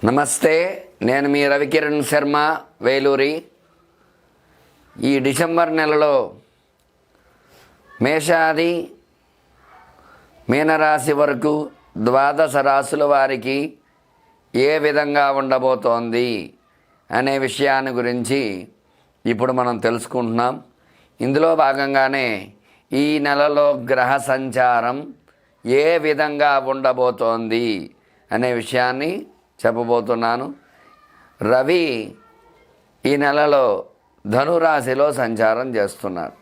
నమస్తే, నేను మీ రవికిరణ్ శర్మ వేలూరి. ఈ డిసెంబర్ నెలలో మేషాది మీనరాశి వరకు ద్వాదశ రాశుల వారికి ఏ విధంగా ఉండబోతోంది అనే విషయాన్ని గురించి ఇప్పుడు మనం తెలుసుకుంటున్నాం. ఇందులో భాగంగానే ఈ నెలలో గ్రహ సంచారం ఏ విధంగా ఉండబోతోంది అనే విషయాన్ని చెప్పబోతున్నాను. రవి ఈ నెలలో ధనురాశిలో సంచారం చేస్తున్నాడు.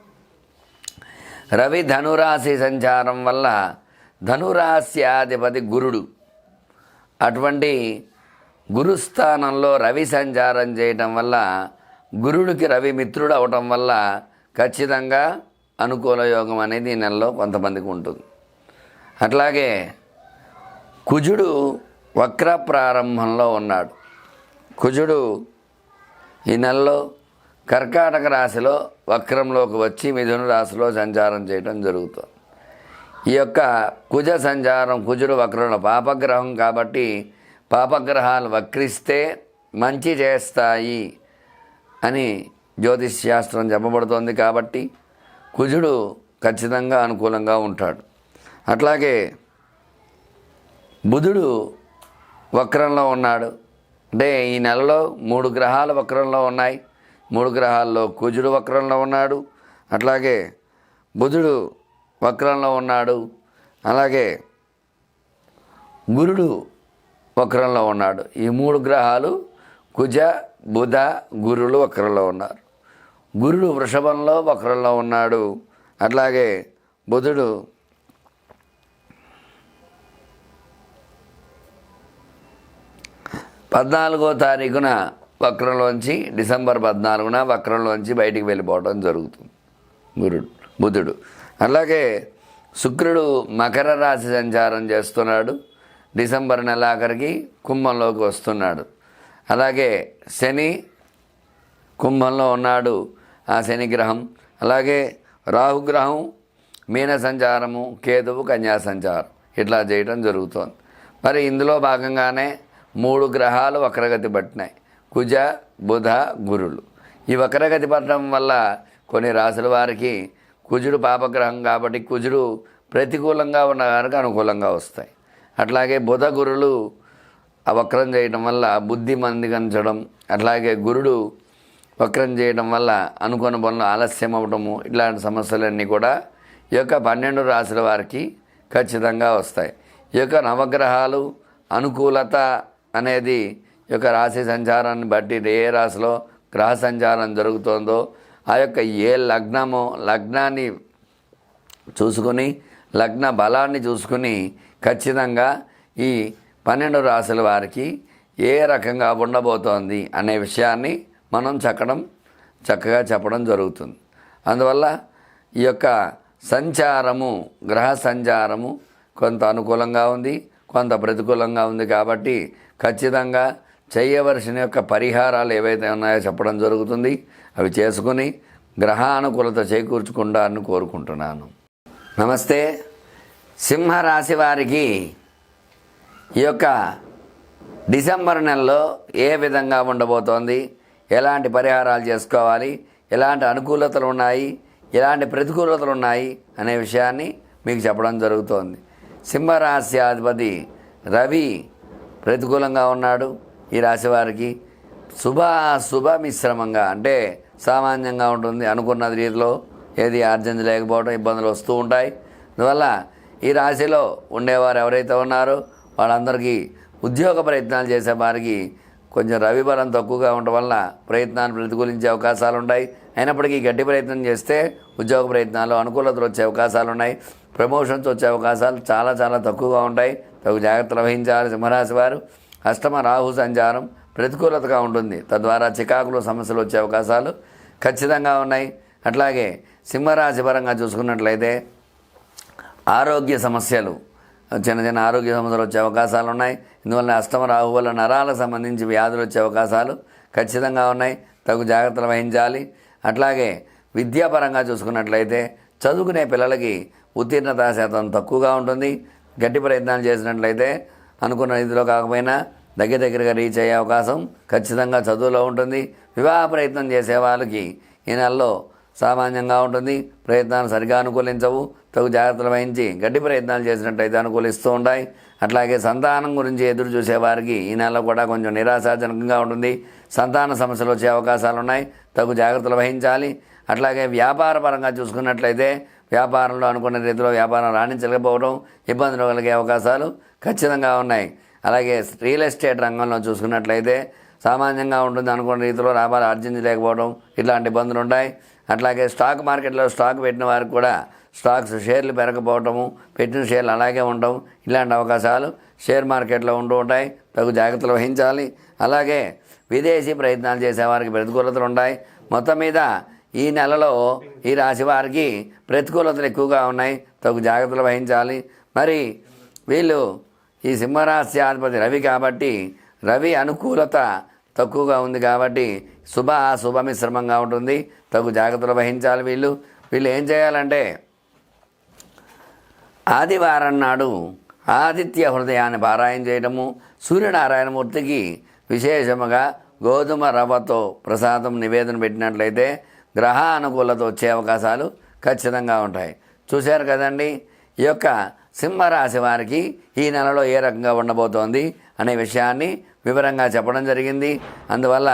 రవి ధనురాశి సంచారం వల్ల ధనురాశ్యాధిపతి గురుడు, అటువంటి గురుస్థానంలో రవి సంచారం చేయటం వల్ల గురుడికి రవి మిత్రుడు అవటం వల్ల ఖచ్చితంగా అనుకూల యోగం అనేది ఈ నెలలో కొంతమందికి ఉంటుంది. అట్లాగే కుజుడు వక్ర ప్రారంభంలో ఉన్నాడు. కుజుడు ఈ నెలలో కర్కాటక రాశిలో వక్రంలోకి వచ్చి మిథున రాశిలో సంచారం చేయడం జరుగుతుంది. ఈ యొక్క కుజ సంచారం, కుజుడు వక్రంలో పాపగ్రహం కాబట్టి పాపగ్రహాలు వక్రిస్తే మంచి చేస్తాయి అని జ్యోతిష్ శాస్త్రం చెప్పబడుతోంది. కాబట్టి కుజుడు ఖచ్చితంగా అనుకూలంగా ఉంటాడు. అట్లాగే బుధుడు వక్రంలో ఉన్నాడు. అంటే ఈ నెలలో 3 గ్రహాలు వక్రంలో ఉన్నాయి. 3 గ్రహాల్లో కుజుడు వక్రంలో ఉన్నాడు, అట్లాగే బుధుడు వక్రంలో ఉన్నాడు, అలాగే గురుడు వక్రంలో ఉన్నాడు. ఈ 3 గ్రహాలు కుజ బుధ గురులు వక్రంలో ఉన్నారు. గురుడు వృషభంలో వక్రంలో ఉన్నాడు, అట్లాగే బుధుడు 14వ తారీఖున వక్రంలోంచి, డిసెంబర్ 14న వక్రంలోంచి బయటికి వెళ్ళిపోవడం జరుగుతుంది బుధుడు. అలాగే శుక్రుడు మకర రాశి సంచారం చేస్తున్నాడు. డిసెంబర్ నెలాఖరికి కుంభంలోకి వస్తున్నాడు. అలాగే శని కుంభంలో ఉన్నాడు, ఆ శని గ్రహం. అలాగే రాహుగ్రహం మీన సంచారము, కేతువు కన్యా సంచారం ఇట్లా చేయడం జరుగుతోంది. మరి ఇందులో భాగంగానే 3 గ్రహాలు వక్రగతి పట్టినాయి, కుజ బుధ గురులు. ఈ వక్రగతి పట్టడం వల్ల కొన్ని రాశుల వారికి కుజుడు పాపగ్రహం కాబట్టి కుజుడు ప్రతికూలంగా ఉన్న వారికి అనుకూలంగా వస్తాయి. అట్లాగే బుధ గురులు వక్రం చేయడం వల్ల బుద్ధి మందగించడం, అట్లాగే గురుడు వక్రం చేయడం వల్ల అనుకున్న పనులు ఆలస్యం అవ్వడము, ఇట్లాంటి సమస్యలన్నీ కూడా ఈ యొక్క 12 రాశుల వారికి ఖచ్చితంగా వస్తాయి. ఈ యొక్క నవగ్రహాలు అనుకూలత అనేది ఈ యొక్క రాశి సంచారాన్ని బట్టి ఏ రాశిలో గ్రహ సంచారం జరుగుతుందో ఆ యొక్క ఏ లగ్నాన్ని చూసుకొని, లగ్న బలాన్ని చూసుకుని ఖచ్చితంగా ఈ 12 రాశుల వారికి ఏ రకంగా ఉండబోతోంది అనే విషయాన్ని మనం చక్కగా చెప్పడం జరుగుతుంది. అందువల్ల ఈ యొక్క సంచారము, గ్రహ సంచారము కొంత అనుకూలంగా ఉంది, కొంత ప్రతికూలంగా ఉంది. కాబట్టి ఖచ్చితంగా చేయవలసిన యొక్క పరిహారాలు ఏవైతే ఉన్నాయో చెప్పడం జరుగుతుంది. అవి చేసుకుని గ్రహానుకూలత చేకూర్చుకుంటారని కోరుకుంటున్నాను. నమస్తే. సింహరాశి వారికి ఈ యొక్క డిసెంబర్ నెలలో ఏ విధంగా ఉండబోతోంది, ఎలాంటి పరిహారాలు చేసుకోవాలి, ఎలాంటి అనుకూలతలు ఉన్నాయి, ఎలాంటి ప్రతికూలతలు ఉన్నాయి అనే విషయాన్ని మీకు చెప్పడం జరుగుతోంది. సింహరాశి అధిపతి రవి ప్రతికూలంగా ఉన్నాడు. ఈ రాశి వారికి శుభ మిశ్రమంగా, అంటే సామాన్యంగా ఉంటుంది. అనుకున్న రీతిలో ఏది ఆర్జించలేకపోవడం, ఇబ్బందులు వస్తూ ఉంటాయి. అందువల్ల ఈ రాశిలో ఉండేవారు ఎవరైతే ఉన్నారో వాళ్ళందరికీ ఉద్యోగ ప్రయత్నాలు చేసే వారికి కొంచెం రవి బలం తక్కువగా ఉండడం వల్ల ప్రయత్నాలు ప్రతికూలించే అవకాశాలు ఉంటాయి. అయినప్పటికీ గట్టి ప్రయత్నం చేస్తే ఉద్యోగ ప్రయత్నాలు అనుకూలతలు వచ్చే అవకాశాలు ఉన్నాయి. ప్రమోషన్స్ వచ్చే అవకాశాలు చాలా తక్కువగా ఉంటాయి. తగు జాగ్రత్తలు వహించాలి. సింహరాశి వారు అష్టమ రాహు సంచారం ప్రతికూలతగా ఉంటుంది. తద్వారా చికాకులు సమస్యలు వచ్చే అవకాశాలు ఖచ్చితంగా ఉన్నాయి. అట్లాగే సింహరాశి పరంగా చూసుకున్నట్లయితే ఆరోగ్య సమస్యలు, చిన్న ఆరోగ్య సమస్యలు వచ్చే అవకాశాలు ఉన్నాయి. ఇందువల్ల అష్టమ రాహు వల్ల నరాలకు సంబంధించి వ్యాధులు వచ్చే అవకాశాలు ఖచ్చితంగా ఉన్నాయి. తగు జాగ్రత్తలు వహించాలి. అట్లాగే విద్యాపరంగా చూసుకున్నట్లయితే చదువుకునే పిల్లలకి ఉత్తీర్ణతా శాతం తక్కువగా ఉంటుంది. గట్టి ప్రయత్నాలు చేసినట్లయితే అనుకున్న రీతిలో కాకపోయినా దగ్గరగా రీచ్ అయ్యే అవకాశం ఖచ్చితంగా చదువులో ఉంటుంది. వివాహ ప్రయత్నం చేసే వాళ్ళకి ఈ నెలలో సామాన్యంగా ఉంటుంది. ప్రయత్నాలు సరిగా అనుకూలించవు. తగు జాగ్రత్తలు వహించి గట్టి ప్రయత్నాలు చేసినట్టయితే అనుకూలిస్తూ ఉంటాయి. అట్లాగే సంతానం గురించి ఎదురు చూసేవారికి ఈ నెలలో కూడా కొంచెం నిరాశాజనకంగా ఉంటుంది. సంతాన సమస్యలు వచ్చే అవకాశాలు ఉన్నాయి. తగు జాగ్రత్తలు వహించాలి. అట్లాగే వ్యాపార పరంగా చూసుకున్నట్లయితే వ్యాపారంలో అనుకున్న రీతిలో వ్యాపారం రాణించలేకపోవడం, ఇబ్బందులు కలిగే అవకాశాలు ఖచ్చితంగా ఉన్నాయి. అలాగే రియల్ ఎస్టేట్ రంగంలో చూసుకున్నట్లయితే సామాన్యంగా ఉంటుంది. అనుకున్న రీతిలో లాభాలు ఆర్జించలేకపోవడం ఇట్లాంటి ఇబ్బందులు ఉంటాయి. అట్లాగే స్టాక్ మార్కెట్లో స్టాక్ పెట్టిన వారికి కూడా స్టాక్స్ షేర్లు పెరగకపోవటము, పెట్టిన షేర్లు అలాగే ఉండటం ఇలాంటి అవకాశాలు షేర్ మార్కెట్లో ఉంటూ ఉంటాయి. తగు జాగ్రత్తలు వహించాలి. అలాగే విదేశీ ప్రయత్నాలు చేసేవారికి ప్రతికూలతలు ఉంటాయి. మొత్తం మీద ఈ నెలలో ఈ రాశి వారికి ప్రతికూలతలు ఎక్కువగా ఉన్నాయి. తగు జాగ్రత్తలు వహించాలి. మరి వీళ్ళు ఈ సింహరాశి అధిపతి రవి కాబట్టి రవి అనుకూలత తక్కువగా ఉంది కాబట్టి శుభ మిశ్రమంగా ఉంటుంది. తగు జాగ్రత్తలు వహించాలి. వీళ్ళు ఏం చేయాలంటే ఆదివారం నాడు ఆదిత్య హృదయాన్ని పారాయణ చేయడము, సూర్యనారాయణమూర్తికి విశేషముగా గోధుమ రవ్వతో ప్రసాదం నివేదన పెట్టినట్లయితే గ్రహ అనుకూలత వచ్చే అవకాశాలు ఖచ్చితంగా ఉంటాయి. చూశారు కదండి, ఈ యొక్క సింహరాశి వారికి ఈ నెలలో ఏ రకంగా ఉండబోతోంది అనే విషయాన్ని వివరంగా చెప్పడం జరిగింది. అందువల్ల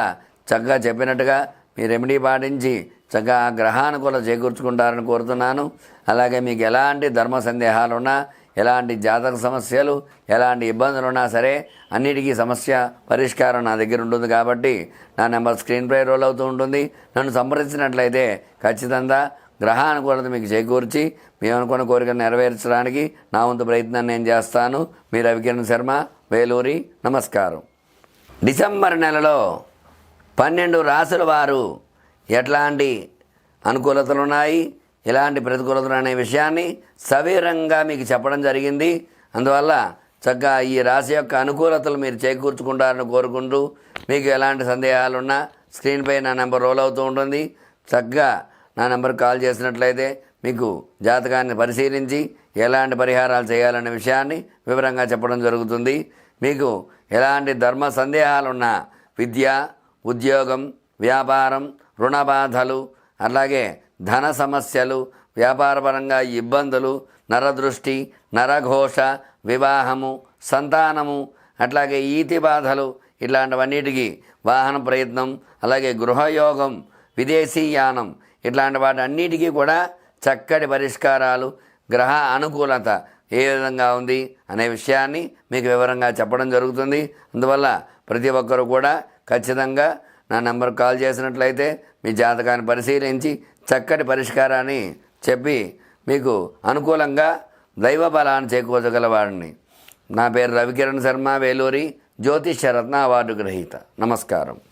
చక్కగా చెప్పినట్టుగా మీ రెమెడీ పాటించి చక్కగా గ్రహానుకూలత చేకూర్చుకుంటారని కోరుతున్నాను. అలాగే మీకు ఎలాంటి ధర్మ సందేహాలున్నా, ఎలాంటి జాతక సమస్యలు, ఎలాంటి ఇబ్బందులు ఉన్నా సరే అన్నిటికీ సమస్య పరిష్కారం నా దగ్గర ఉంటుంది. కాబట్టి నా నెంబర్ స్క్రీన్పై రోల్ అవుతూ ఉంటుంది. నన్ను సంప్రదించినట్లయితే ఖచ్చితంగా గ్రహానుకూలత మీకు చేకూర్చి మేము అనుకున్న కోరికలు నెరవేర్చడానికి నా వంతు ప్రయత్నాన్ని నేను చేస్తాను. మీ రవికిరణ్ శర్మ, వేలూరి. నమస్కారం. డిసెంబర్ నెలలో 12 రాసుల వారు ఎట్లాంటి అనుకూలతలు ఉన్నాయి, ఎలాంటి ప్రతికూలతలు అనే విషయాన్ని సవివరంగా మీకు చెప్పడం జరిగింది. అందువల్ల చక్కగా ఈ రాశి యొక్క అనుకూలతలు మీరు చేకూర్చుకుంటారని కోరుకుంటూ, మీకు ఎలాంటి సందేహాలున్నా స్క్రీన్పై నా నెంబర్ రోల్ అవుతూ ఉంటుంది. చక్కగా నా నెంబర్ కాల్ చేసినట్లయితే మీకు జాతకాన్ని పరిశీలించి ఎలాంటి పరిహారాలు చేయాలనే విషయాన్ని వివరంగా చెప్పడం జరుగుతుంది. మీకు ఎలాంటి ధర్మ సందేహాలున్నా, విద్య, ఉద్యోగం, వ్యాపారం, రుణ బాధలు, అలాగే ధన సమస్యలు, వ్యాపారపరంగా ఇబ్బందులు, నరదృష్టి, నరఘోష, వివాహము, సంతానము, అట్లాగే ఈతి బాధలు ఇట్లాంటివన్నిటికీ వాహన ప్రయత్నం, అలాగే గృహయోగం, విదేశీయానం ఇట్లాంటి వాటి అన్నిటికీ కూడా చక్కటి పరిష్కారాలు, గ్రహ అనుకూలత ఏ విధంగా ఉంది అనే విషయాన్ని మీకు వివరంగా చెప్పడం జరుగుతుంది. అందువల్ల ప్రతి ఒక్కరూ కూడా ఖచ్చితంగా నా నెంబర్ కాల్ చేసినట్లయితే మీ జాతకాన్ని పరిశీలించి చక్కటి పరిష్కారాన్ని చెప్పి మీకు అనుకూలంగా దైవ బలాన్ని చేకూర్చగలవాడిని. నా పేరు రవికిరణ్ శర్మ, వేలూరి, జ్యోతిష్య రత్న అవార్డు గ్రహీత. నమస్కారం.